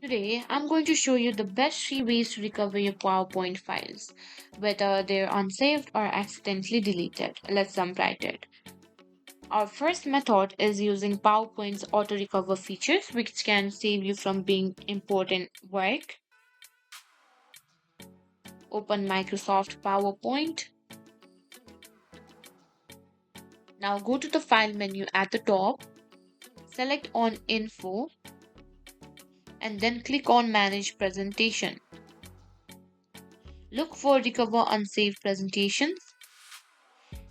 Today, I'm going to show you the best 3 ways to recover your PowerPoint files, whether they're unsaved or accidentally deleted. Let's jump right in. Our first method is using PowerPoint's auto recover features, which can save you from being important work. Open Microsoft PowerPoint. Now go to the File menu at the top, select on Info, and then click on Manage Presentation. Look for Recover Unsaved Presentations.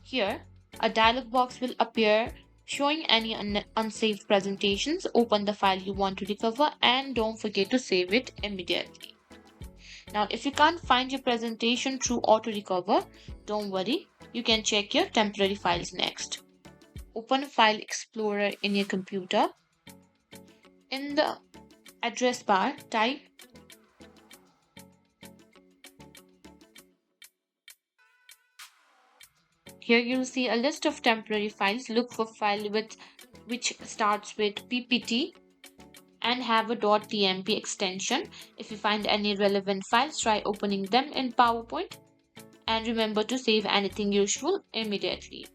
Here, a dialog box will appear showing any unsaved presentations. Open the file you want to recover and don't forget to save it immediately. Now, if you can't find your presentation through auto recover, don't worry, you can check your temporary files next. Open File Explorer in your computer. In the address bar, type Here you'll see a list of temporary files. Look for file which starts with ppt and have a .tmp extension. If you find any relevant files, try opening them in PowerPoint and remember to save anything useful immediately.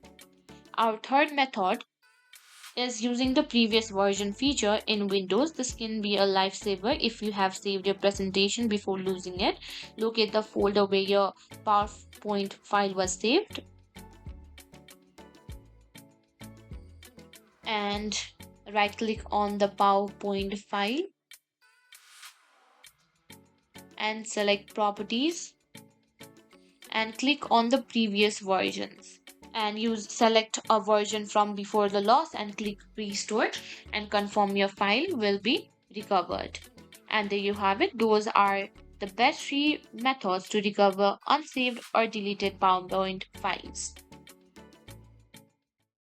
Our third method is using the previous version feature in Windows. This can be a lifesaver if you have saved your presentation before losing it. Locate the folder where your PowerPoint file was saved and right click on the PowerPoint file and select Properties and click on the previous versions and select a version from before the loss and click Restore and confirm your file will be recovered. And there you have it. Those are the best 3 methods to recover unsaved or deleted PowerPoint files.